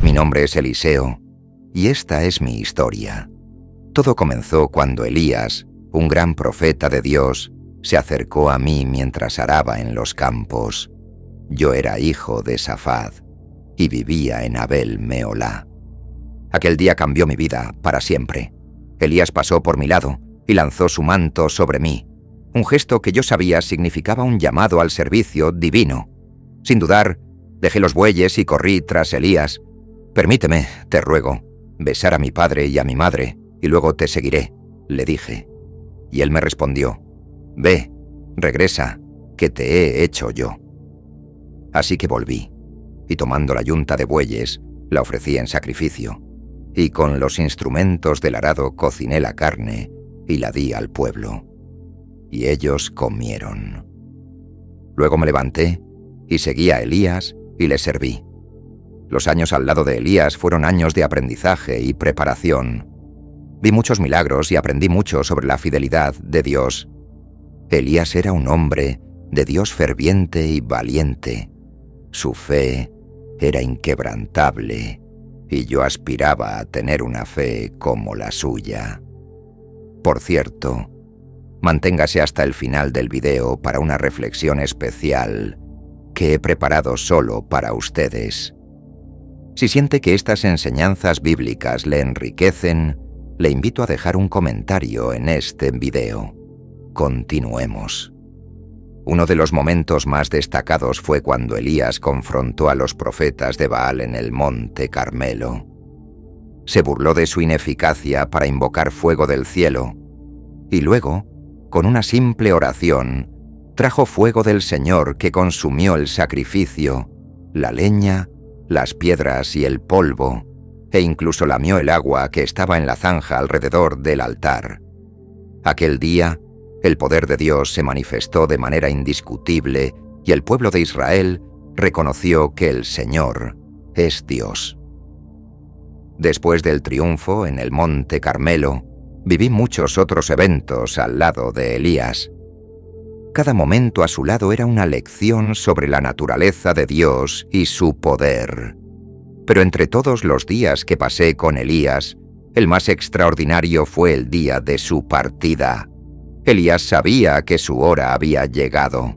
Mi nombre es Eliseo, y esta es mi historia. Todo comenzó cuando Elías, un gran profeta de Dios, se acercó a mí mientras araba en los campos. Yo era hijo de Safat y vivía en Abel Meolá. Aquel día cambió mi vida para siempre. Elías pasó por mi lado y lanzó su manto sobre mí, un gesto que yo sabía significaba un llamado al servicio divino. Sin dudar, dejé los bueyes y corrí tras Elías. «Permíteme, te ruego, besar a mi padre y a mi madre, y luego te seguiré», le dije. Y él me respondió: «Ve, regresa, que te he hecho yo». Así que volví, y tomando la yunta de bueyes, la ofrecí en sacrificio, y con los instrumentos del arado cociné la carne y la di al pueblo. Y ellos comieron. Luego me levanté y seguí a Elías y le serví. Los años al lado de Elías fueron años de aprendizaje y preparación. Vi muchos milagros y aprendí mucho sobre la fidelidad de Dios. Elías era un hombre de Dios ferviente y valiente. Su fe era inquebrantable y yo aspiraba a tener una fe como la suya. Por cierto, manténgase hasta el final del video para una reflexión especial que he preparado solo para ustedes. Si siente que estas enseñanzas bíblicas le enriquecen, le invito a dejar un comentario en este video. Continuemos. Uno de los momentos más destacados fue cuando Elías confrontó a los profetas de Baal en el monte Carmelo. Se burló de su ineficacia para invocar fuego del cielo, y luego, con una simple oración, trajo fuego del Señor que consumió el sacrificio, la leña, las piedras y el polvo, e incluso lamió el agua que estaba en la zanja alrededor del altar. Aquel día, el poder de Dios se manifestó de manera indiscutible y el pueblo de Israel reconoció que el Señor es Dios. Después del triunfo en el monte Carmelo, viví muchos otros eventos al lado de Elías. Cada momento a su lado era una lección sobre la naturaleza de Dios y su poder. Pero entre todos los días que pasé con Elías, el más extraordinario fue el día de su partida. Elías sabía que su hora había llegado.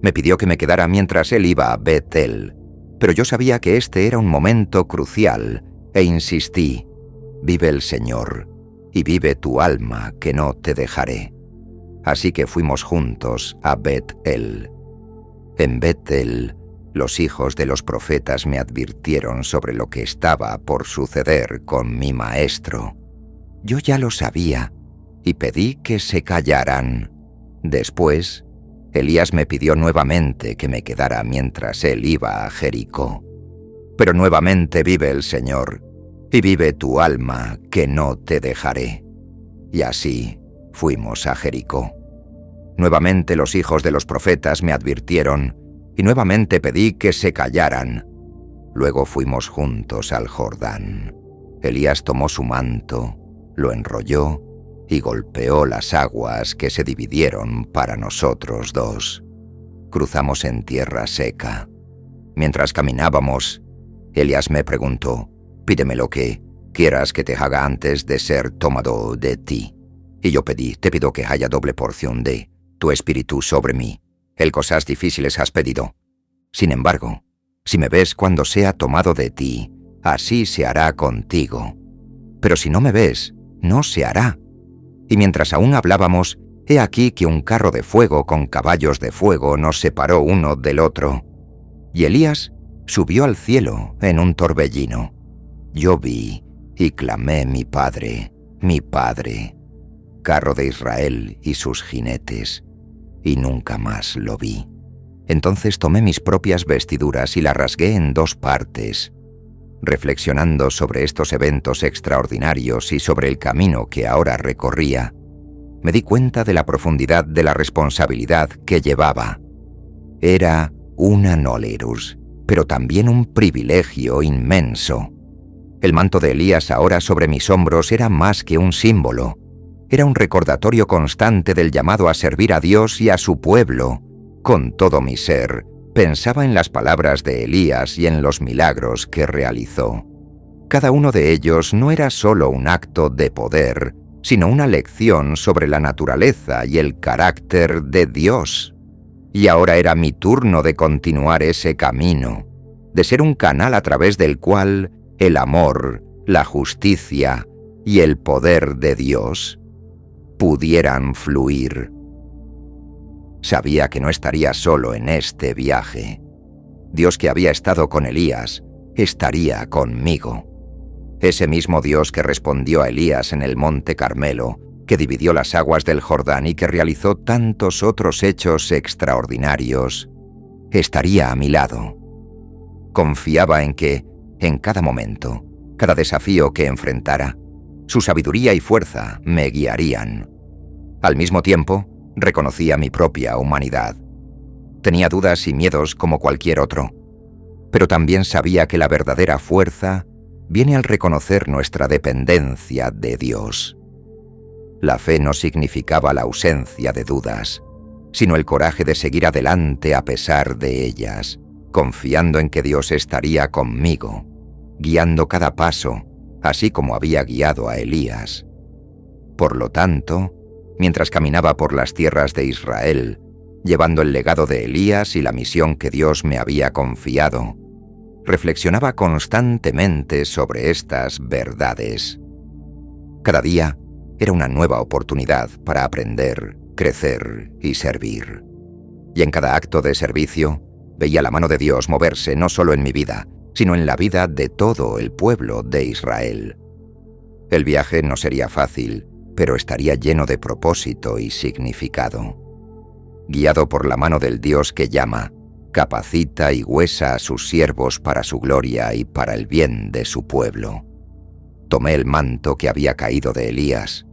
Me pidió que me quedara mientras él iba a Betel, pero yo sabía que este era un momento crucial e insistí: «Vive el Señor, y vive tu alma, que no te dejaré». Así que fuimos juntos a Bet-El. En Bet-El, los hijos de los profetas me advirtieron sobre lo que estaba por suceder con mi maestro. Yo ya lo sabía y pedí que se callaran. Después, Elías me pidió nuevamente que me quedara mientras él iba a Jericó. Pero nuevamente vive el Señor, y vive tu alma, que no te dejaré. Y así fuimos a Jericó. Nuevamente los hijos de los profetas me advirtieron, y nuevamente pedí que se callaran. Luego fuimos juntos al Jordán. Elías tomó su manto, lo enrolló y golpeó las aguas que se dividieron para nosotros dos. Cruzamos en tierra seca. Mientras caminábamos, Elías me preguntó: «Pídeme lo que quieras que te haga antes de ser tomado de ti». Y yo pedí: «Te pido que haya doble porción de tu espíritu sobre mí. El cosas difíciles has pedido. Sin embargo, si me ves cuando sea tomado de ti, así se hará contigo. Pero si no me ves, no se hará». Y mientras aún hablábamos, he aquí que un carro de fuego con caballos de fuego nos separó uno del otro. Y Elías subió al cielo en un torbellino. Yo vi y clamé: «Mi padre, carro de Israel y sus jinetes», y nunca más lo vi. Entonces tomé mis propias vestiduras y las rasgué en dos partes. Reflexionando sobre estos eventos extraordinarios y sobre el camino que ahora recorría, me di cuenta de la profundidad de la responsabilidad que llevaba. Era un anolerus, pero también un privilegio inmenso. El manto de Elías ahora sobre mis hombros era más que un símbolo. Era un recordatorio constante del llamado a servir a Dios y a su pueblo. Con todo mi ser, pensaba en las palabras de Elías y en los milagros que realizó. Cada uno de ellos no era solo un acto de poder, sino una lección sobre la naturaleza y el carácter de Dios. Y ahora era mi turno de continuar ese camino, de ser un canal a través del cual el amor, la justicia y el poder de Dios pudieran fluir. Sabía que no estaría solo en este viaje. Dios que había estado con Elías estaría conmigo. Ese mismo Dios que respondió a Elías en el Monte Carmelo, que dividió las aguas del Jordán y que realizó tantos otros hechos extraordinarios, estaría a mi lado. Confiaba en que, en cada momento, cada desafío que enfrentara, su sabiduría y fuerza me guiarían. Al mismo tiempo, reconocía mi propia humanidad. Tenía dudas y miedos como cualquier otro, pero también sabía que la verdadera fuerza viene al reconocer nuestra dependencia de Dios. La fe no significaba la ausencia de dudas, sino el coraje de seguir adelante a pesar de ellas, confiando en que Dios estaría conmigo, guiando cada paso, así como había guiado a Elías. Por lo tanto, mientras caminaba por las tierras de Israel, llevando el legado de Elías y la misión que Dios me había confiado, reflexionaba constantemente sobre estas verdades. Cada día era una nueva oportunidad para aprender, crecer y servir. Y en cada acto de servicio veía la mano de Dios moverse no solo en mi vida, sino en la vida de todo el pueblo de Israel. El viaje no sería fácil, pero estaría lleno de propósito y significado. Guiado por la mano del Dios que llama, capacita y huesa a sus siervos para su gloria y para el bien de su pueblo. Tomé el manto que había caído de Elías,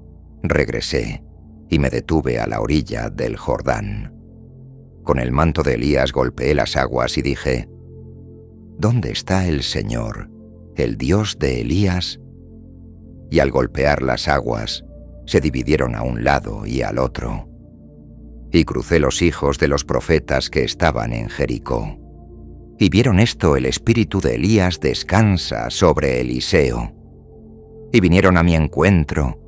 regresé y me detuve a la orilla del Jordán. Con el manto de Elías golpeé las aguas y dije: ¿Dónde está el Señor, el Dios de Elías? Y al golpear las aguas, se dividieron a un lado y al otro. Y crucé los hijos de los profetas que estaban en Jericó. Y vieron esto: el espíritu de Elías descansa sobre Eliseo. Y vinieron a mi encuentro,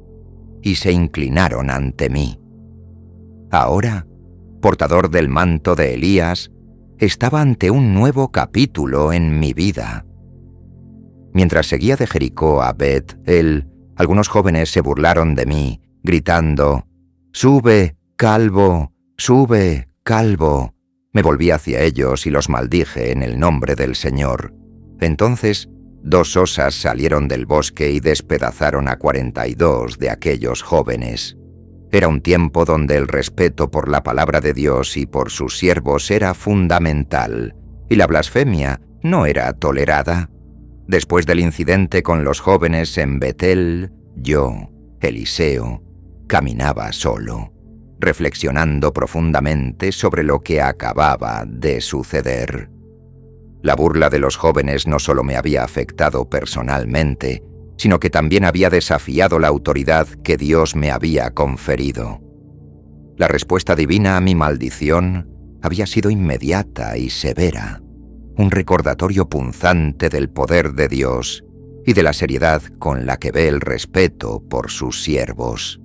y se inclinaron ante mí. Ahora, portador del manto de Elías, estaba ante un nuevo capítulo en mi vida. Mientras seguía de Jericó a Bet-El, algunos jóvenes se burlaron de mí, gritando: «¡Sube, calvo! ¡Sube, calvo!». Me volví hacia ellos y los maldije en el nombre del Señor. Entonces, 2 osas salieron del bosque y despedazaron a 42 de aquellos jóvenes. Era un tiempo donde el respeto por la palabra de Dios y por sus siervos era fundamental, y la blasfemia no era tolerada. Después del incidente con los jóvenes en Betel, yo, Eliseo, caminaba solo, reflexionando profundamente sobre lo que acababa de suceder. La burla de los jóvenes no solo me había afectado personalmente, sino que también había desafiado la autoridad que Dios me había conferido. La respuesta divina a mi maldición había sido inmediata y severa, un recordatorio punzante del poder de Dios y de la seriedad con la que ve el respeto por sus siervos.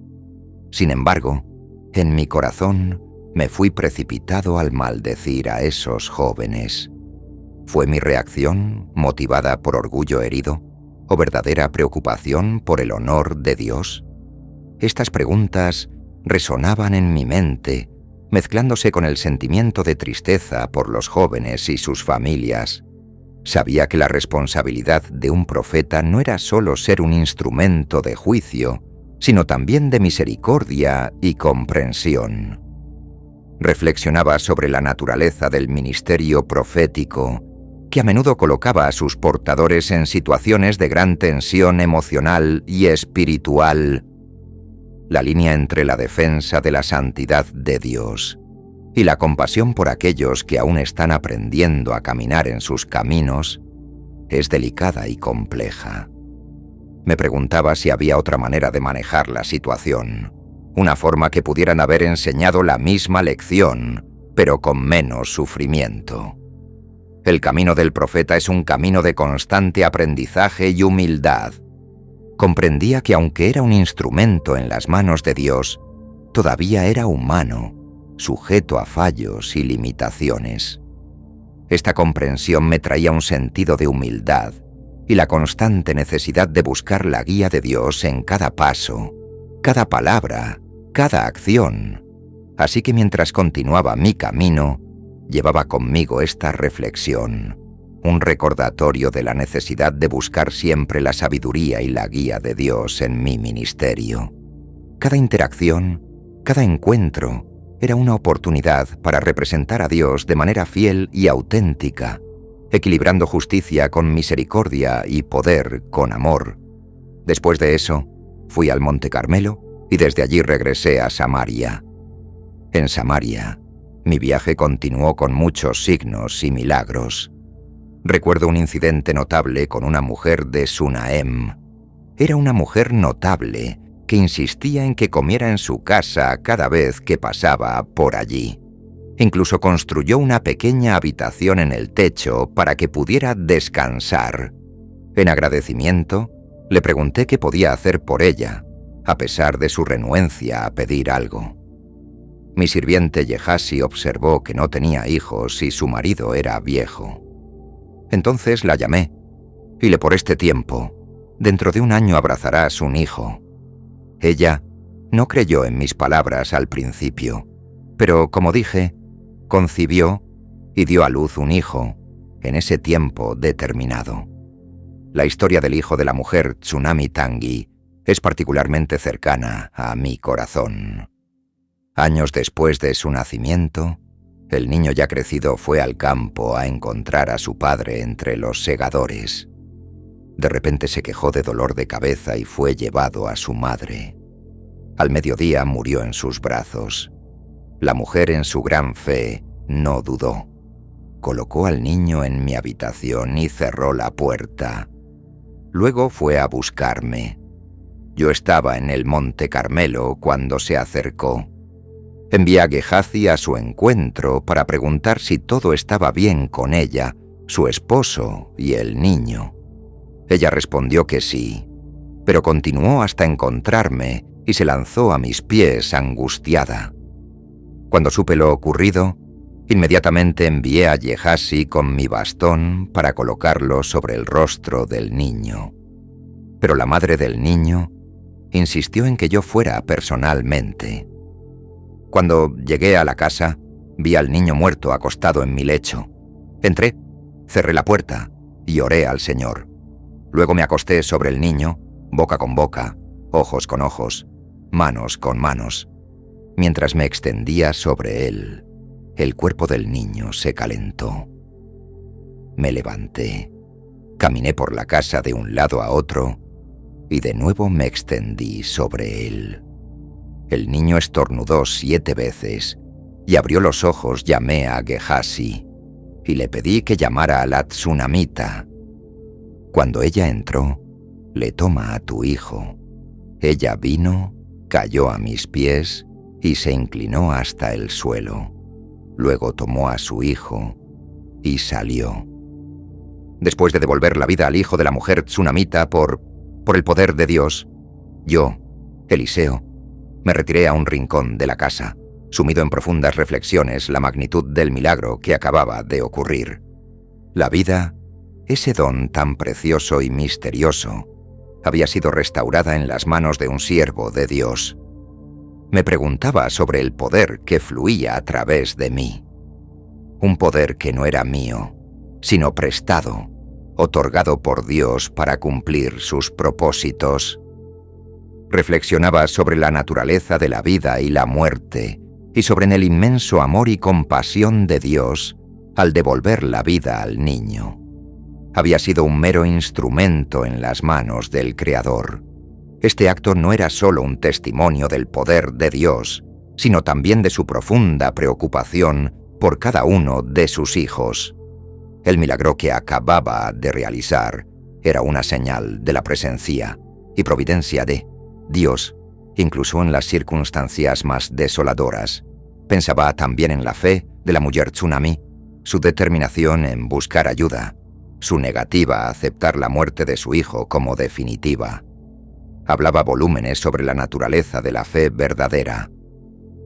Sin embargo, en mi corazón me fui precipitado al maldecir a esos jóvenes. ¿Fue mi reacción motivada por orgullo herido o verdadera preocupación por el honor de Dios? Estas preguntas resonaban en mi mente, mezclándose con el sentimiento de tristeza por los jóvenes y sus familias. Sabía que la responsabilidad de un profeta no era solo ser un instrumento de juicio, sino también de misericordia y comprensión. Reflexionaba sobre la naturaleza del ministerio profético, que a menudo colocaba a sus portadores en situaciones de gran tensión emocional y espiritual. La línea entre la defensa de la santidad de Dios y la compasión por aquellos que aún están aprendiendo a caminar en sus caminos es delicada y compleja. Me preguntaba si había otra manera de manejar la situación, una forma que pudieran haber enseñado la misma lección, pero con menos sufrimiento. El camino del profeta es un camino de constante aprendizaje y humildad. Comprendía que aunque era un instrumento en las manos de Dios, todavía era humano, sujeto a fallos y limitaciones. Esta comprensión me traía un sentido de humildad y la constante necesidad de buscar la guía de Dios en cada paso, cada palabra, cada acción. Así que mientras continuaba mi camino, llevaba conmigo esta reflexión, un recordatorio de la necesidad de buscar siempre la sabiduría y la guía de Dios en mi ministerio. Cada interacción, cada encuentro, era una oportunidad para representar a Dios de manera fiel y auténtica, equilibrando justicia con misericordia y poder con amor. Después de eso, fui al Monte Carmelo y desde allí regresé a Samaria. En Samaria, mi viaje continuó con muchos signos y milagros. Recuerdo un incidente notable con una mujer de Sunaem. Era una mujer notable que insistía en que comiera en su casa cada vez que pasaba por allí. Incluso construyó una pequeña habitación en el techo para que pudiera descansar. En agradecimiento, le pregunté qué podía hacer por ella, a pesar de su renuencia a pedir algo. Mi sirviente Gehazi observó que no tenía hijos y su marido era viejo. Entonces la llamé, y por este tiempo, dentro de un año abrazarás un hijo. Ella no creyó en mis palabras al principio, pero como dije, concibió y dio a luz un hijo en ese tiempo determinado. La historia del hijo de la mujer Tsunami Tangi es particularmente cercana a mi corazón. Años después de su nacimiento, el niño ya crecido fue al campo a encontrar a su padre entre los segadores. De repente se quejó de dolor de cabeza y fue llevado a su madre. Al mediodía murió en sus brazos. La mujer, en su gran fe, no dudó. Colocó al niño en mi habitación y cerró la puerta. Luego fue a buscarme. Yo estaba en el Monte Carmelo cuando se acercó. Envié a Gehazi a su encuentro para preguntar si todo estaba bien con ella, su esposo y el niño. Ella respondió que sí, pero continuó hasta encontrarme y se lanzó a mis pies angustiada. Cuando supe lo ocurrido, inmediatamente envié a Gehazi con mi bastón para colocarlo sobre el rostro del niño. Pero la madre del niño insistió en que yo fuera personalmente. Cuando llegué a la casa, vi al niño muerto acostado en mi lecho. Entré, cerré la puerta y oré al Señor. Luego me acosté sobre el niño, boca con boca, ojos con ojos, manos con manos. Mientras me extendía sobre él, el cuerpo del niño se calentó. Me levanté, caminé por la casa de un lado a otro y de nuevo me extendí sobre él. El niño estornudó 7 veces y abrió los ojos. Llamé a Gehazi y le pedí que llamara a la tsunamita. Cuando ella entró, le toma a tu hijo. Ella vino, cayó a mis pies y se inclinó hasta el suelo. Luego tomó a su hijo y salió. Después de devolver la vida al hijo de la mujer tsunamita por el poder de Dios, yo, Eliseo, me retiré a un rincón de la casa, sumido en profundas reflexiones la magnitud del milagro que acababa de ocurrir. La vida, ese don tan precioso y misterioso, había sido restaurada en las manos de un siervo de Dios. Me preguntaba sobre el poder que fluía a través de mí. Un poder que no era mío, sino prestado, otorgado por Dios para cumplir sus propósitos. Reflexionaba sobre la naturaleza de la vida y la muerte, y sobre el inmenso amor y compasión de Dios al devolver la vida al niño. Había sido un mero instrumento en las manos del Creador. Este acto no era solo un testimonio del poder de Dios, sino también de su profunda preocupación por cada uno de sus hijos. El milagro que acababa de realizar era una señal de la presencia y providencia de Dios, incluso en las circunstancias más desoladoras. Pensaba también en la fe de la mujer tsunami su determinación en buscar ayuda, su negativa a aceptar la muerte de su hijo como definitiva. Hablaba volúmenes sobre la naturaleza de la fe verdadera.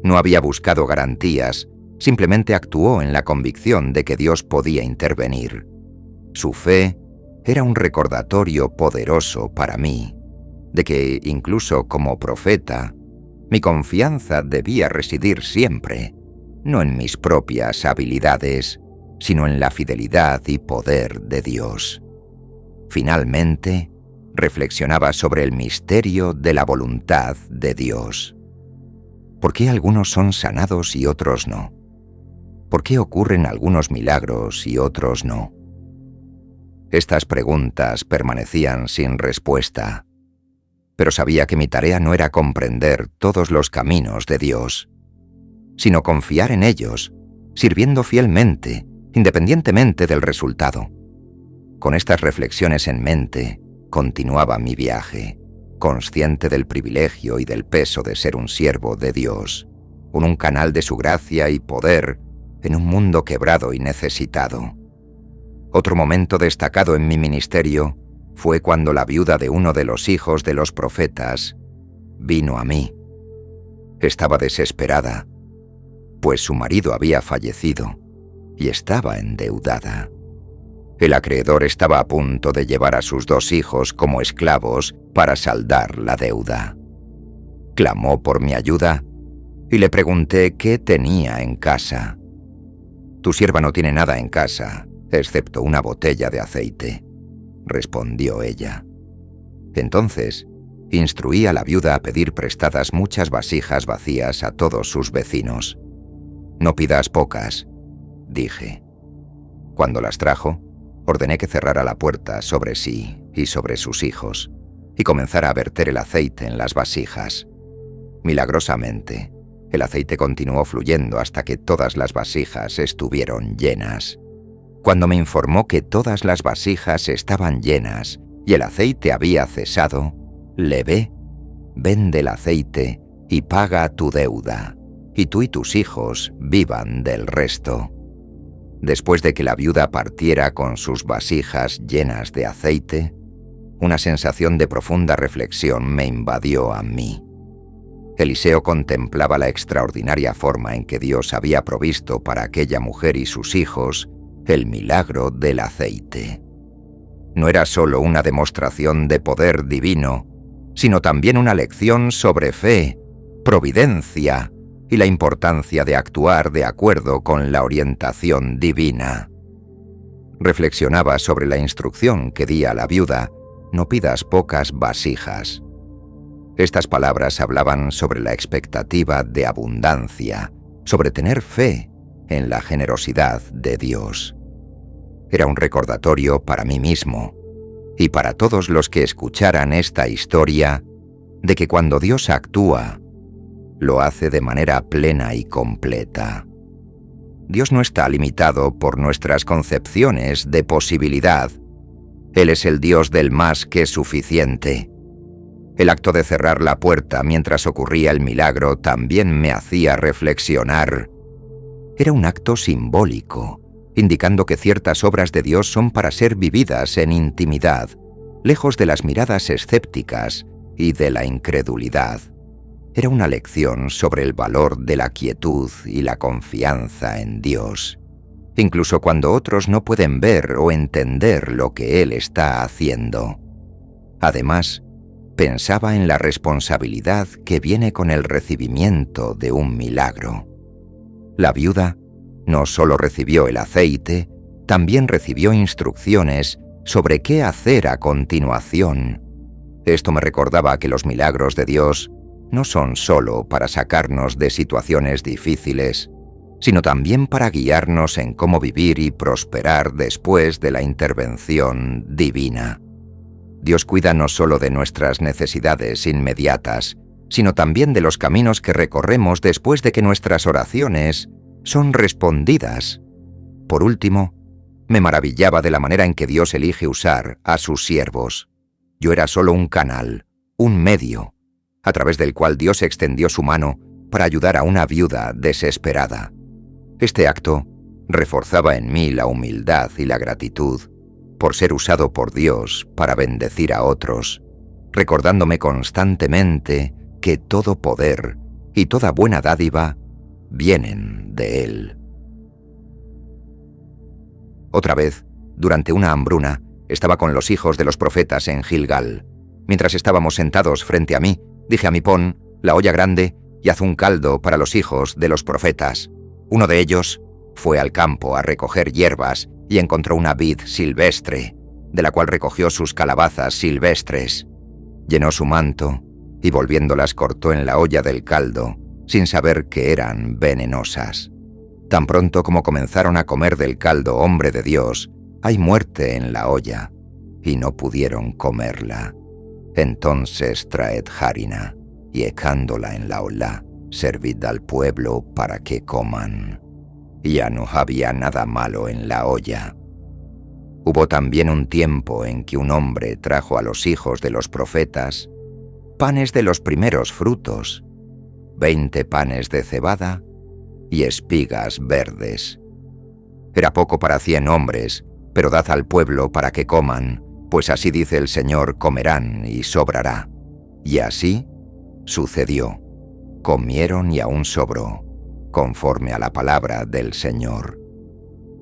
No había buscado garantías, simplemente actuó en la convicción de que Dios podía intervenir. Su fe era un recordatorio poderoso para mí, de que, incluso como profeta, mi confianza debía residir siempre, no en mis propias habilidades, sino en la fidelidad y poder de Dios. Finalmente, reflexionaba sobre el misterio de la voluntad de Dios. ¿Por qué algunos son sanados y otros no? ¿Por qué ocurren algunos milagros y otros no? Estas preguntas permanecían sin respuesta, pero sabía que mi tarea no era comprender todos los caminos de Dios, sino confiar en ellos, sirviendo fielmente, independientemente del resultado. Con estas reflexiones en mente, continuaba mi viaje, consciente del privilegio y del peso de ser un siervo de Dios, un canal de su gracia y poder en un mundo quebrado y necesitado. Otro momento destacado en mi ministerio fue cuando la viuda de uno de los hijos de los profetas vino a mí. Estaba desesperada, pues su marido había fallecido y estaba endeudada. El acreedor estaba a punto de llevar a sus 2 hijos como esclavos para saldar la deuda. Clamó por mi ayuda y le pregunté qué tenía en casa. «Tu sierva no tiene nada en casa, excepto una botella de aceite», respondió ella. Entonces, instruí a la viuda a pedir prestadas muchas vasijas vacías a todos sus vecinos. «No pidas pocas», dije. Cuando las trajo, ordené que cerrara la puerta sobre sí y sobre sus hijos, y comenzara a verter el aceite en las vasijas. Milagrosamente, el aceite continuó fluyendo hasta que todas las vasijas estuvieron llenas. Cuando me informó que todas las vasijas estaban llenas y el aceite había cesado, le ve, vende el aceite y paga tu deuda, y tú y tus hijos vivan del resto. Después de que la viuda partiera con sus vasijas llenas de aceite, una sensación de profunda reflexión me invadió a mí. Eliseo contemplaba la extraordinaria forma en que Dios había provisto para aquella mujer y sus hijos el milagro del aceite. No era solo una demostración de poder divino, sino también una lección sobre fe, providencia y la importancia de actuar de acuerdo con la orientación divina. Reflexionaba sobre la instrucción que di a la viuda: no pidas pocas vasijas. Estas palabras hablaban sobre la expectativa de abundancia, sobre tener fe en la generosidad de Dios. Era un recordatorio para mí mismo y para todos los que escucharan esta historia de que cuando Dios actúa, lo hace de manera plena y completa. Dios no está limitado por nuestras concepciones de posibilidad. Él es el Dios del más que suficiente. El acto de cerrar la puerta mientras ocurría el milagro también me hacía reflexionar. Era un acto simbólico, indicando que ciertas obras de Dios son para ser vividas en intimidad, lejos de las miradas escépticas y de la incredulidad. Era una lección sobre el valor de la quietud y la confianza en Dios, incluso cuando otros no pueden ver o entender lo que Él está haciendo. Además, pensaba en la responsabilidad que viene con el recibimiento de un milagro. La viuda no solo recibió el aceite, también recibió instrucciones sobre qué hacer a continuación. Esto me recordaba que los milagros de Dios no son solo para sacarnos de situaciones difíciles, sino también para guiarnos en cómo vivir y prosperar después de la intervención divina. Dios cuida no solo de nuestras necesidades inmediatas, sino también de los caminos que recorremos después de que nuestras oraciones son respondidas. Por último, me maravillaba de la manera en que Dios elige usar a sus siervos. Yo era solo un canal, un medio, a través del cual Dios extendió su mano para ayudar a una viuda desesperada. Este acto reforzaba en mí la humildad y la gratitud por ser usado por Dios para bendecir a otros, recordándome constantemente que todo poder y toda buena dádiva vienen de Él. Otra vez, durante una hambruna, estaba con los hijos de los profetas en Gilgal. Mientras estábamos sentados frente a mí, dije a mi pon la olla grande y haz un caldo para los hijos de los profetas. Uno de ellos fue al campo a recoger hierbas y encontró una vid silvestre, de la cual recogió sus calabazas silvestres. Llenó su manto y volviéndolas cortó en la olla del caldo, sin saber que eran venenosas. Tan pronto como comenzaron a comer del caldo, hombre de Dios, hay muerte en la olla, y no pudieron comerla. Entonces traed harina, y echándola en la olla, servid al pueblo para que coman. Ya no había nada malo en la olla. Hubo también un tiempo en que un hombre trajo a los hijos de los profetas panes de los primeros frutos, 20 panes de cebada y espigas verdes. Era poco para 100 hombres, pero dad al pueblo para que coman, pues así dice el Señor, comerán y sobrará. Y así sucedió. Comieron y aún sobró, conforme a la palabra del Señor.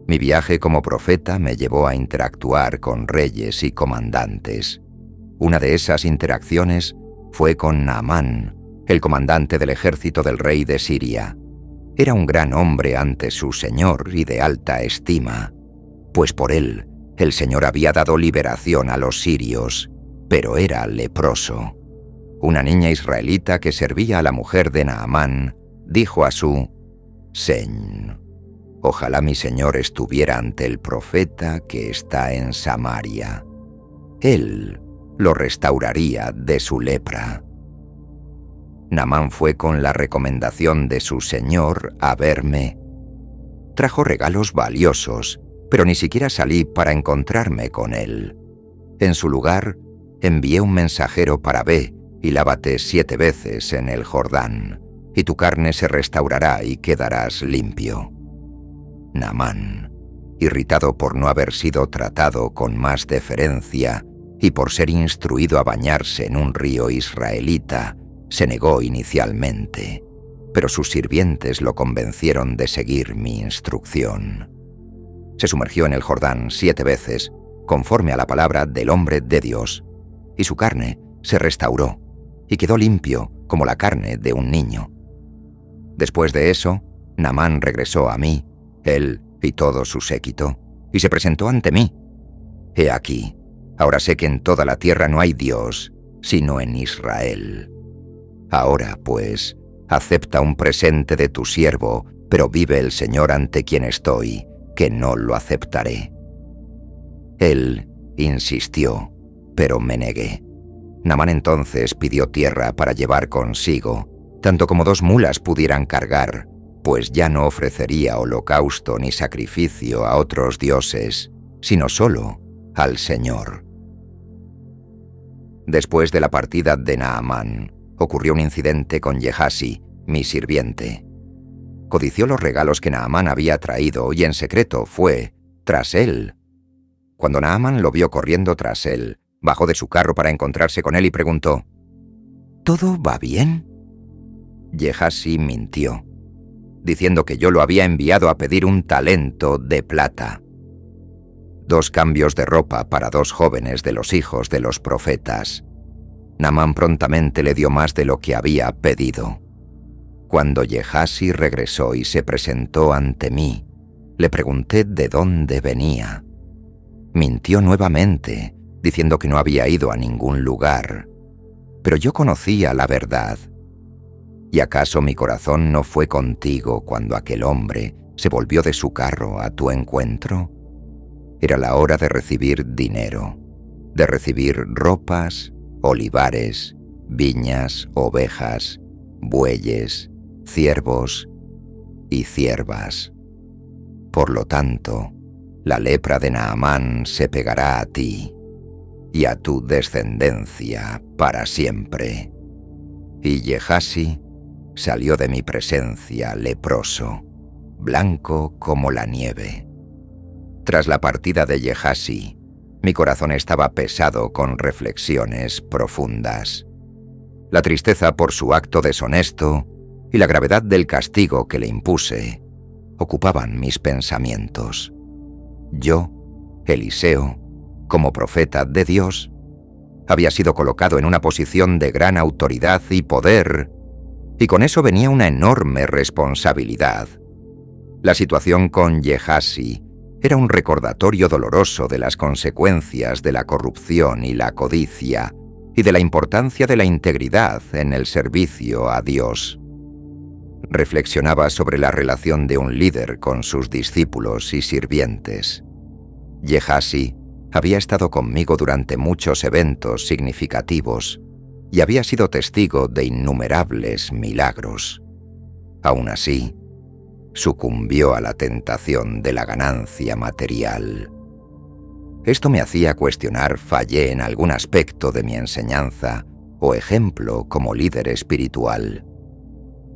Mi viaje como profeta me llevó a interactuar con reyes y comandantes. Una de esas interacciones fue con Naamán, el comandante del ejército del rey de Siria. Era un gran hombre ante su señor y de alta estima, pues por él el Señor había dado liberación a los sirios, pero era leproso. Una niña israelita que servía a la mujer de Naamán dijo a su señor: ojalá mi señor estuviera ante el profeta que está en Samaria. Él lo restauraría de su lepra. Naamán fue con la recomendación de su señor a verme. Trajo regalos valiosos, pero ni siquiera salí para encontrarme con él. En su lugar, envié un mensajero para ve y lávate 7 veces en el Jordán, y tu carne se restaurará y quedarás limpio. Naamán, irritado por no haber sido tratado con más deferencia y por ser instruido a bañarse en un río israelita, se negó inicialmente, pero sus sirvientes lo convencieron de seguir mi instrucción. Se sumergió en el Jordán 7 veces, conforme a la palabra del hombre de Dios, y su carne se restauró y quedó limpio como la carne de un niño. Después de eso, Naamán regresó a mí, él y todo su séquito, y se presentó ante mí. He aquí, ahora sé que en toda la tierra no hay Dios, sino en Israel. Ahora, pues, acepta un presente de tu siervo, pero vive el Señor ante quien estoy, que no lo aceptaré. Él insistió, pero me negué. Naamán entonces pidió tierra para llevar consigo, tanto como 2 mulas pudieran cargar, pues ya no ofrecería holocausto ni sacrificio a otros dioses, sino solo al Señor. Después de la partida de Naamán, ocurrió un incidente con Gehazi, mi sirviente. Codició los regalos que Naamán había traído y en secreto fue tras él. Cuando Naamán lo vio corriendo tras él, bajó de su carro para encontrarse con él y preguntó: ¿todo va bien? Gehazi mintió, diciendo que yo lo había enviado a pedir un talento de plata. 2 cambios de ropa para 2 jóvenes de los hijos de los profetas. Naamán prontamente le dio más de lo que había pedido. Cuando Gehazi regresó y se presentó ante mí, le pregunté de dónde venía. Mintió nuevamente, diciendo que no había ido a ningún lugar. Pero yo conocía la verdad. ¿Y acaso mi corazón no fue contigo cuando aquel hombre se volvió de su carro a tu encuentro? Era la hora de recibir dinero, de recibir ropas, olivares, viñas, ovejas, bueyes, ciervos y ciervas. Por lo tanto, la lepra de Naamán se pegará a ti y a tu descendencia para siempre. Y Gehazi salió de mi presencia leproso, blanco como la nieve. Tras la partida de Gehazi, mi corazón estaba pesado con reflexiones profundas. La tristeza por su acto deshonesto y la gravedad del castigo que le impuse ocupaban mis pensamientos. Yo, Eliseo, como profeta de Dios, había sido colocado en una posición de gran autoridad y poder, y con eso venía una enorme responsabilidad. La situación con Gehazi era un recordatorio doloroso de las consecuencias de la corrupción y la codicia, y de la importancia de la integridad en el servicio a Dios. Reflexionaba sobre la relación de un líder con sus discípulos y sirvientes. Gehazi había estado conmigo durante muchos eventos significativos y había sido testigo de innumerables milagros. Aún así, sucumbió a la tentación de la ganancia material. Esto me hacía cuestionar fallé en algún aspecto de mi enseñanza o ejemplo como líder espiritual.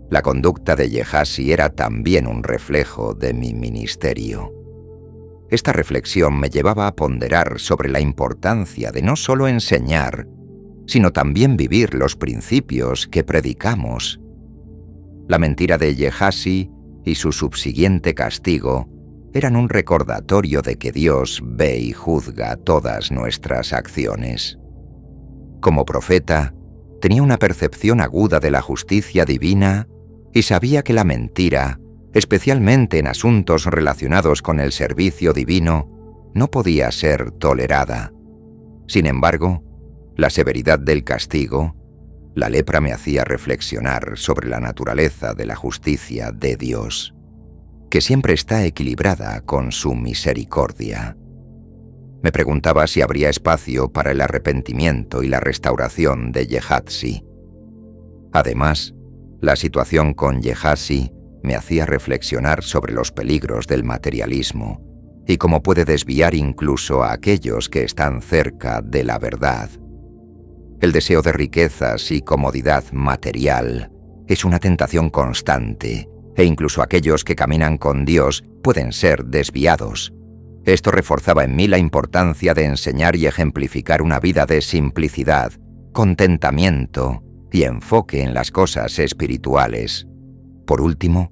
La conducta de Gehazi era también un reflejo de mi ministerio. Esta reflexión me llevaba a ponderar sobre la importancia de no solo enseñar, sino también vivir los principios que predicamos. La mentira de Gehazi y su subsiguiente castigo eran un recordatorio de que Dios ve y juzga todas nuestras acciones. Como profeta, tenía una percepción aguda de la justicia divina y sabía que la mentira, especialmente en asuntos relacionados con el servicio divino, no podía ser tolerada. Sin embargo, la severidad del castigo, la lepra me hacía reflexionar sobre la naturaleza de la justicia de Dios, que siempre está equilibrada con su misericordia. Me preguntaba si habría espacio para el arrepentimiento y la restauración de Gehazi. Además, la situación con Gehazi me hacía reflexionar sobre los peligros del materialismo y cómo puede desviar incluso a aquellos que están cerca de la verdad. El deseo de riquezas y comodidad material es una tentación constante, e incluso aquellos que caminan con Dios pueden ser desviados. Esto reforzaba en mí la importancia de enseñar y ejemplificar una vida de simplicidad, contentamiento y enfoque en las cosas espirituales. Por último,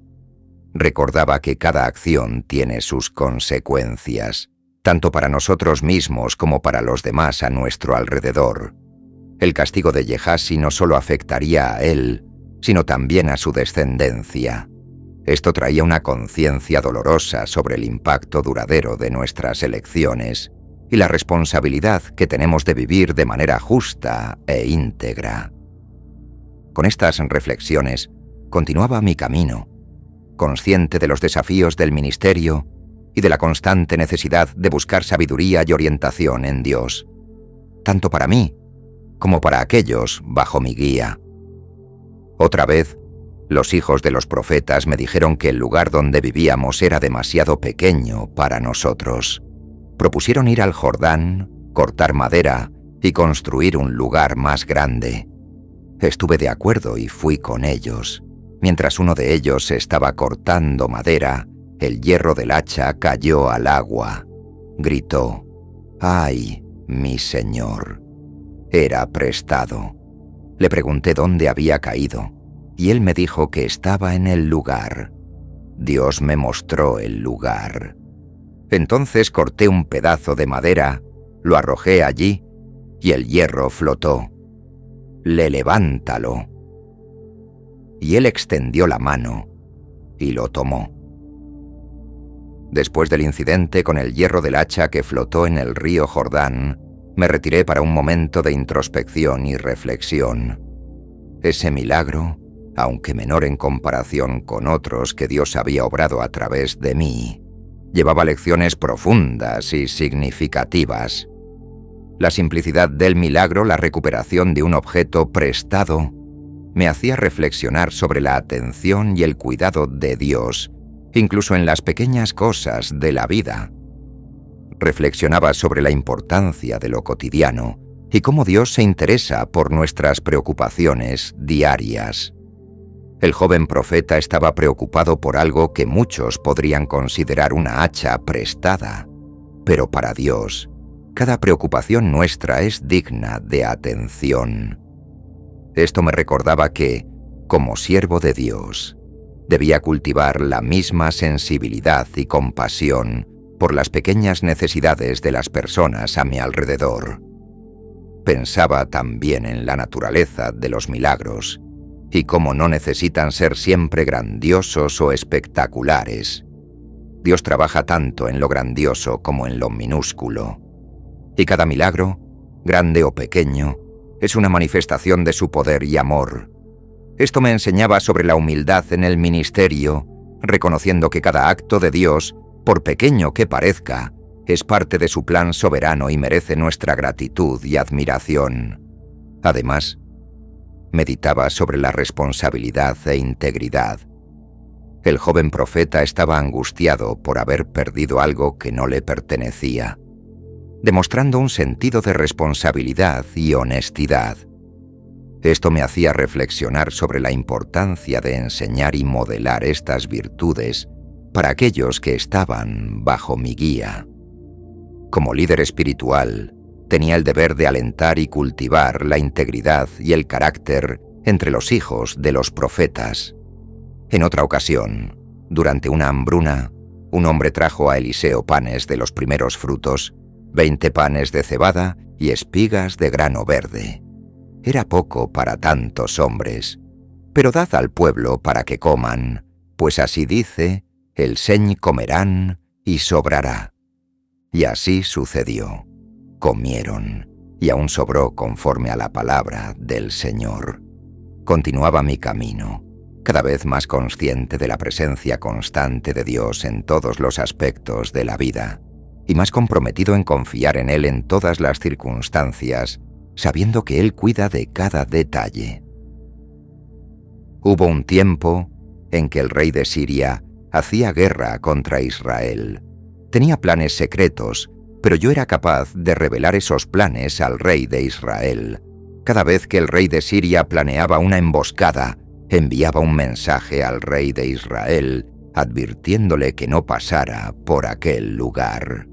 recordaba que cada acción tiene sus consecuencias, tanto para nosotros mismos como para los demás a nuestro alrededor. El castigo de Gehazi no solo afectaría a él, sino también a su descendencia. Esto traía una conciencia dolorosa sobre el impacto duradero de nuestras elecciones y la responsabilidad que tenemos de vivir de manera justa e íntegra. Con estas reflexiones, continuaba mi camino, consciente de los desafíos del ministerio y de la constante necesidad de buscar sabiduría y orientación en Dios, tanto para mí como para aquellos bajo mi guía. Otra vez, los hijos de los profetas me dijeron que el lugar donde vivíamos era demasiado pequeño para nosotros. Propusieron ir al Jordán, cortar madera y construir un lugar más grande. Estuve de acuerdo y fui con ellos. Mientras uno de ellos estaba cortando madera, el hierro del hacha cayó al agua. Gritó: «¡Ay, mi señor!». Era prestado. Le pregunté dónde había caído, y él me dijo que estaba en el lugar. Dios me mostró el lugar. Entonces corté un pedazo de madera, lo arrojé allí, y el hierro flotó. «Levántalo». Y él extendió la mano y lo tomó. Después del incidente con el hierro del hacha que flotó en el río Jordán, me retiré para un momento de introspección y reflexión. Ese milagro, aunque menor en comparación con otros que Dios había obrado a través de mí, llevaba lecciones profundas y significativas. La simplicidad del milagro, la recuperación de un objeto prestado, me hacía reflexionar sobre la atención y el cuidado de Dios, incluso en las pequeñas cosas de la vida. Reflexionaba sobre la importancia de lo cotidiano y cómo Dios se interesa por nuestras preocupaciones diarias. El joven profeta estaba preocupado por algo que muchos podrían considerar una hacha prestada, pero para Dios, cada preocupación nuestra es digna de atención. Esto me recordaba que, como siervo de Dios, debía cultivar la misma sensibilidad y compasión por las pequeñas necesidades de las personas a mi alrededor. Pensaba también en la naturaleza de los milagros y cómo no necesitan ser siempre grandiosos o espectaculares. Dios trabaja tanto en lo grandioso como en lo minúsculo. Y cada milagro, grande o pequeño, es una manifestación de su poder y amor. Esto me enseñaba sobre la humildad en el ministerio, reconociendo que cada acto de Dios, por pequeño que parezca, es parte de su plan soberano y merece nuestra gratitud y admiración. Además, meditaba sobre la responsabilidad e integridad. El joven profeta estaba angustiado por haber perdido algo que no le pertenecía, demostrando un sentido de responsabilidad y honestidad. Esto me hacía reflexionar sobre la importancia de enseñar y modelar estas virtudes para aquellos que estaban bajo mi guía. Como líder espiritual, tenía el deber de alentar y cultivar la integridad y el carácter entre los hijos de los profetas. En otra ocasión, durante una hambruna, un hombre trajo a Eliseo panes de los primeros frutos, 20 panes de cebada y espigas de grano verde. Era poco para tantos hombres, pero dad al pueblo para que coman, pues así dice, el Señ comerán y sobrará. Y así sucedió. Comieron, y aún sobró conforme a la palabra del Señor. Continuaba mi camino, cada vez más consciente de la presencia constante de Dios en todos los aspectos de la vida, y más comprometido en confiar en Él en todas las circunstancias, sabiendo que Él cuida de cada detalle. Hubo un tiempo en que el rey de Siria hacía guerra contra Israel. Tenía planes secretos, pero yo era capaz de revelar esos planes al rey de Israel. Cada vez que el rey de Siria planeaba una emboscada, enviaba un mensaje al rey de Israel, advirtiéndole que no pasara por aquel lugar.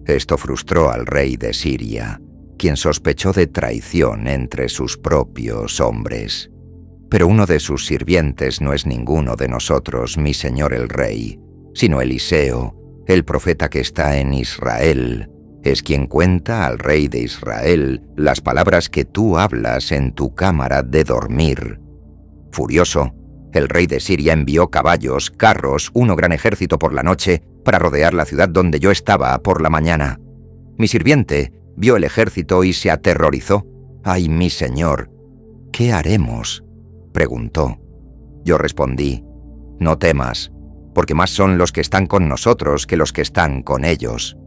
Esto frustró al rey de Siria, quien sospechó de traición entre sus propios hombres. Pero uno de sus sirvientes no es ninguno de nosotros, mi señor el rey, sino Eliseo, el profeta que está en Israel, es quien cuenta al rey de Israel las palabras que tú hablas en tu cámara de dormir. Furioso, el rey de Siria envió caballos, carros, un gran ejército por la noche para rodear la ciudad donde yo estaba por la mañana. Mi sirviente vio el ejército y se aterrorizó. «¡Ay, mi señor! ¿Qué haremos?», preguntó. Yo respondí: «No temas, porque más son los que están con nosotros que los que están con ellos».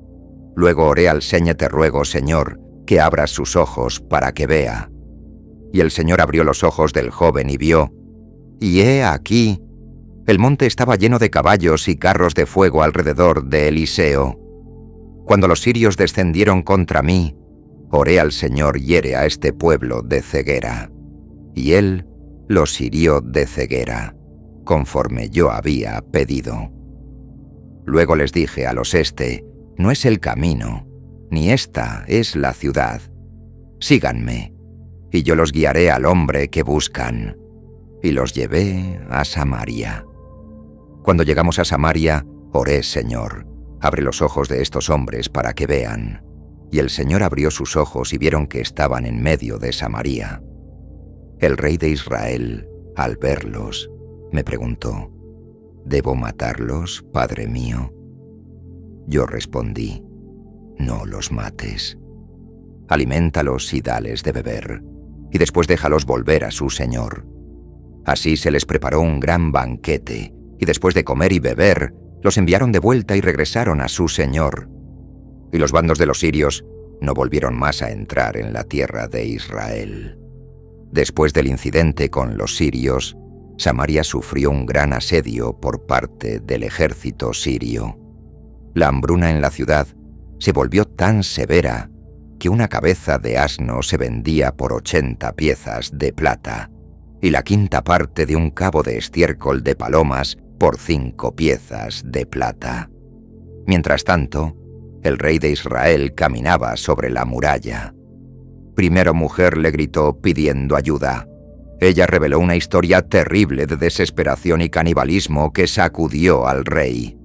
Luego oré al Señor: «Te ruego, Señor, que abras sus ojos para que vea». Y el Señor abrió los ojos del joven y vio, y he aquí, el monte estaba lleno de caballos y carros de fuego alrededor de Eliseo. Cuando los sirios descendieron contra mí, oré al Señor: «Hiere a este pueblo de ceguera». Y él los hirió de ceguera, conforme yo había pedido. Luego les dije a los: «No es el camino, ni esta es la ciudad. Síganme, y yo los guiaré al hombre que buscan». Y los llevé a Samaria. Cuando llegamos a Samaria, oré: «Señor, abre los ojos de estos hombres para que vean». Y el Señor abrió sus ojos y vieron que estaban en medio de Samaria. El rey de Israel, al verlos, me preguntó: «¿Debo matarlos, padre mío?». Yo respondí: «No los mates. Aliméntalos y dales de beber, y después déjalos volver a su señor». Así se les preparó un gran banquete, y después de comer y beber, los enviaron de vuelta y regresaron a su señor. Y los bandos de los sirios no volvieron más a entrar en la tierra de Israel. Después del incidente con los sirios, Samaria sufrió un gran asedio por parte del ejército sirio. La hambruna en la ciudad se volvió tan severa que una cabeza de asno se vendía por 80 piezas de plata. y la quinta parte de un cabo de estiércol de palomas por 5 piezas de plata. Mientras tanto, el rey de Israel caminaba sobre la muralla. Primero mujer le gritó pidiendo ayuda. Ella reveló una historia terrible de desesperación y canibalismo que sacudió al rey.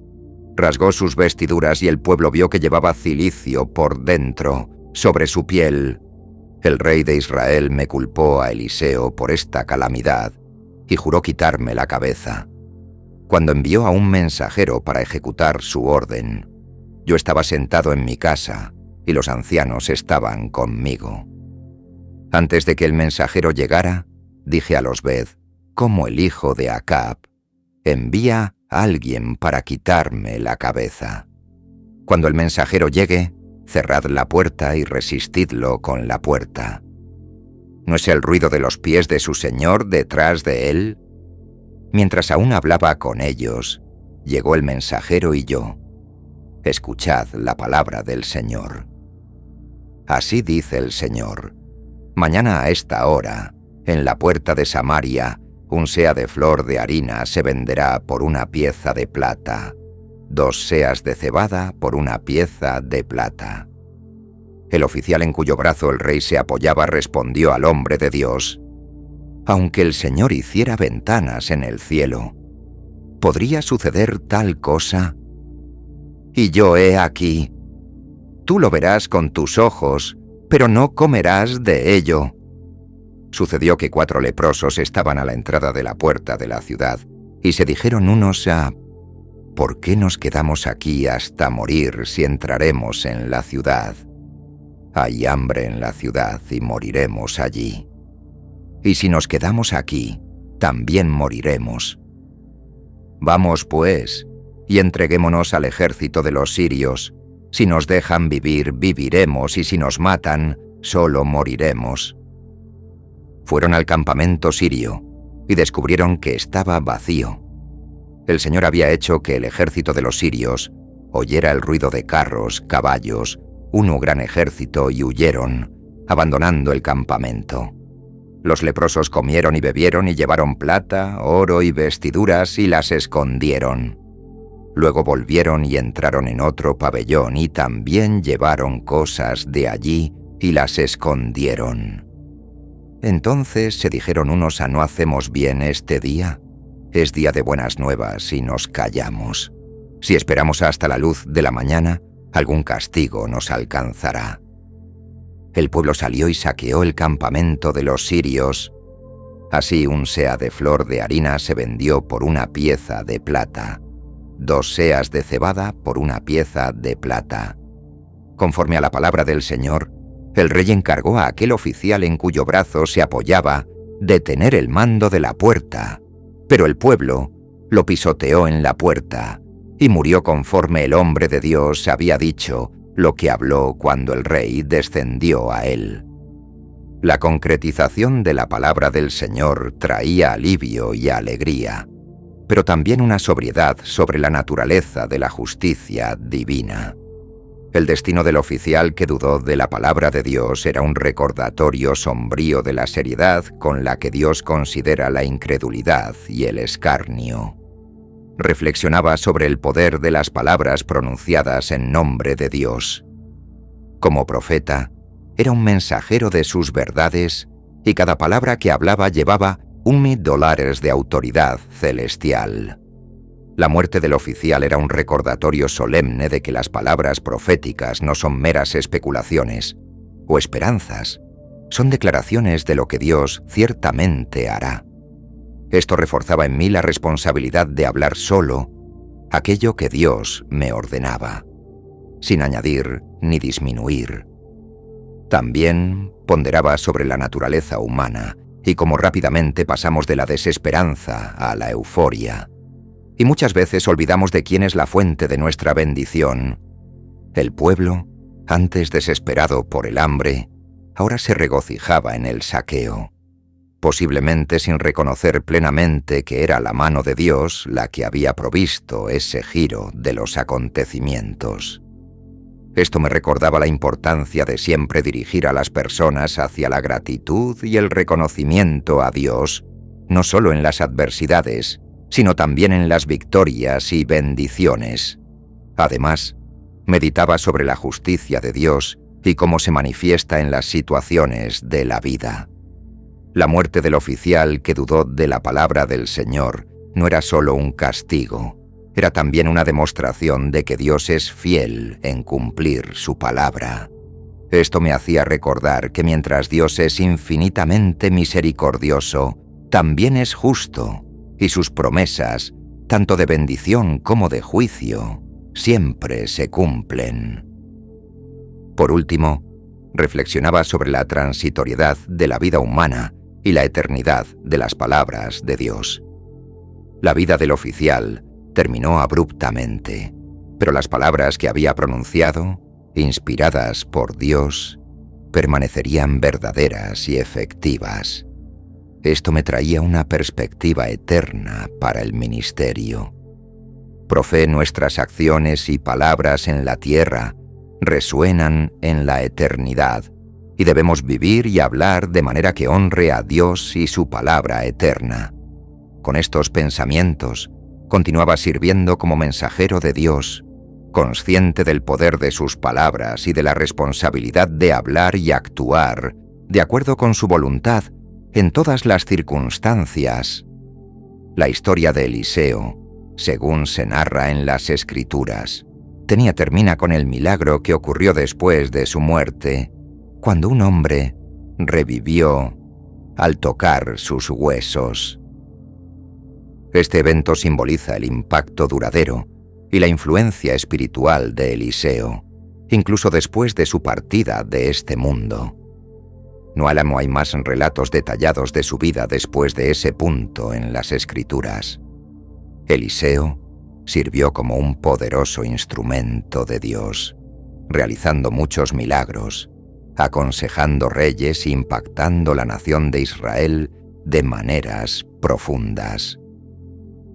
Rasgó sus vestiduras y el pueblo vio que llevaba cilicio por dentro, sobre su piel. El rey de Israel me culpó a Eliseo por esta calamidad y juró quitarme la cabeza. Cuando envió a un mensajero para ejecutar su orden, yo estaba sentado en mi casa y los ancianos estaban conmigo. Antes de que el mensajero llegara, dije a Losbeth, como el hijo de Acab, envía a alguien para quitarme la cabeza. Cuando el mensajero llegue, cerrad la puerta y resistidlo con la puerta. ¿No es el ruido de los pies de su señor detrás de él? Mientras aún hablaba con ellos, llegó el mensajero y yo. Escuchad la palabra del Señor. Así dice el Señor: mañana a esta hora, en la puerta de Samaria, un seah de flor de harina se venderá por una pieza de plata, 2 seas de cebada por una pieza de plata. El oficial en cuyo brazo el rey se apoyaba respondió al hombre de Dios: aunque el Señor hiciera ventanas en el cielo, ¿podría suceder tal cosa? Y yo he aquí, tú lo verás con tus ojos, pero no comerás de ello. Sucedió que 4 leprosos estaban a la entrada de la puerta de la ciudad, y se dijeron unos a: ¿por qué nos quedamos aquí hasta morir si entraremos en la ciudad? Hay hambre en la ciudad y moriremos allí. Y si nos quedamos aquí, también moriremos. Vamos, pues, y entreguémonos al ejército de los sirios. Si nos dejan vivir, viviremos, y si nos matan, solo moriremos. Fueron al campamento sirio y descubrieron que estaba vacío. El Señor había hecho que el ejército de los sirios oyera el ruido de carros, caballos, un gran ejército, y huyeron, abandonando el campamento. Los leprosos comieron y bebieron y llevaron plata, oro y vestiduras y las escondieron. Luego volvieron y entraron en otro pabellón y también llevaron cosas de allí y las escondieron. Entonces se dijeron unos a: ¿no hacemos bien este día? Es día de buenas nuevas y nos callamos. Si esperamos hasta la luz de la mañana, algún castigo nos alcanzará. El pueblo salió y saqueó el campamento de los sirios. Así un seah de flor de harina se vendió por una pieza de plata, 2 seas de cebada por una pieza de plata. Conforme a la palabra del Señor, el rey encargó a aquel oficial en cuyo brazo se apoyaba de tener el mando de la puerta, pero el pueblo lo pisoteó en la puerta y murió conforme el hombre de Dios había dicho, lo que habló cuando el rey descendió a él. La concretización de la palabra del Señor traía alivio y alegría, pero también una sobriedad sobre la naturaleza de la justicia divina. El destino del oficial que dudó de la palabra de Dios era un recordatorio sombrío de la seriedad con la que Dios considera la incredulidad y el escarnio. Reflexionaba sobre el poder de las palabras pronunciadas en nombre de Dios. Como profeta, era un mensajero de sus verdades y cada palabra que hablaba llevaba $1,000 de autoridad celestial. La muerte del oficial era un recordatorio solemne de que las palabras proféticas no son meras especulaciones o esperanzas, son declaraciones de lo que Dios ciertamente hará. Esto reforzaba en mí la responsabilidad de hablar solo aquello que Dios me ordenaba, sin añadir ni disminuir. También ponderaba sobre la naturaleza humana y cómo rápidamente pasamos de la desesperanza a la euforia. Y muchas veces olvidamos de quién es la fuente de nuestra bendición. El pueblo, antes desesperado por el hambre, ahora se regocijaba en el saqueo, posiblemente sin reconocer plenamente que era la mano de Dios la que había provisto ese giro de los acontecimientos. Esto me recordaba la importancia de siempre dirigir a las personas hacia la gratitud y el reconocimiento a Dios no solo en las adversidades, sino también en las victorias y bendiciones. Además, meditaba sobre la justicia de Dios y cómo se manifiesta en las situaciones de la vida. La muerte del oficial que dudó de la palabra del Señor no era solo un castigo, era también una demostración de que Dios es fiel en cumplir su palabra. Esto me hacía recordar que mientras Dios es infinitamente misericordioso, también es justo, y sus promesas, tanto de bendición como de juicio, siempre se cumplen. Por último, reflexionaba sobre la transitoriedad de la vida humana y la eternidad de las palabras de Dios. La vida del oficial terminó abruptamente, pero las palabras que había pronunciado, inspiradas por Dios, permanecerían verdaderas y efectivas. Esto me traía una perspectiva eterna para el ministerio. Por fe, nuestras acciones y palabras en la tierra resuenan en la eternidad, y debemos vivir y hablar de manera que honre a Dios y su palabra eterna. Con estos pensamientos, continuaba sirviendo como mensajero de Dios, consciente del poder de sus palabras y de la responsabilidad de hablar y actuar de acuerdo con su voluntad en todas las circunstancias. La historia de Eliseo, según se narra en las Escrituras, termina con el milagro que ocurrió después de su muerte, cuando un hombre revivió al tocar sus huesos. Este evento simboliza el impacto duradero y la influencia espiritual de Eliseo, incluso después de su partida de este mundo. No hay más relatos detallados de su vida después de ese punto en las Escrituras. Eliseo sirvió como un poderoso instrumento de Dios, realizando muchos milagros, aconsejando reyes e impactando la nación de Israel de maneras profundas.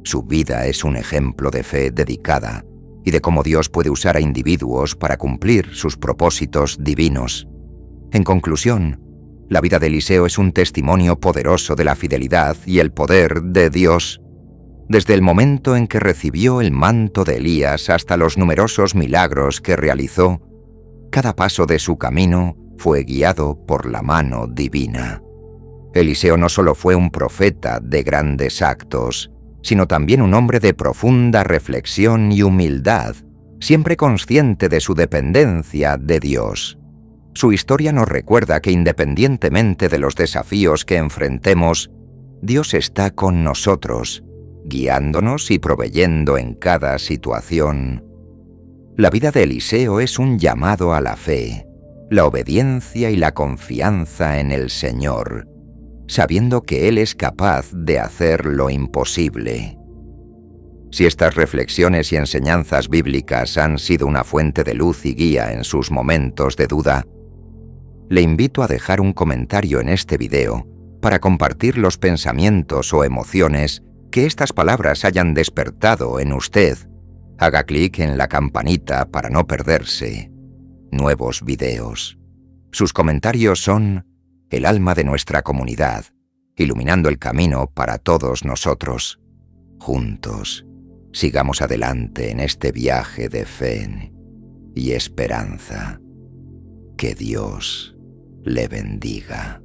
Su vida es un ejemplo de fe dedicada y de cómo Dios puede usar a individuos para cumplir sus propósitos divinos. En conclusión, la vida de Eliseo es un testimonio poderoso de la fidelidad y el poder de Dios. Desde el momento en que recibió el manto de Elías hasta los numerosos milagros que realizó, cada paso de su camino fue guiado por la mano divina. Eliseo no solo fue un profeta de grandes actos, sino también un hombre de profunda reflexión y humildad, siempre consciente de su dependencia de Dios. Su historia nos recuerda que independientemente de los desafíos que enfrentemos, Dios está con nosotros, guiándonos y proveyendo en cada situación. La vida de Eliseo es un llamado a la fe, la obediencia y la confianza en el Señor, sabiendo que Él es capaz de hacer lo imposible. Si estas reflexiones y enseñanzas bíblicas han sido una fuente de luz y guía en sus momentos de duda, le invito a dejar un comentario en este video para compartir los pensamientos o emociones que estas palabras hayan despertado en usted. Haga clic en la campanita para no perderse nuevos videos. Sus comentarios son el alma de nuestra comunidad, iluminando el camino para todos nosotros. Juntos, sigamos adelante en este viaje de fe y esperanza. Que Dios le bendiga.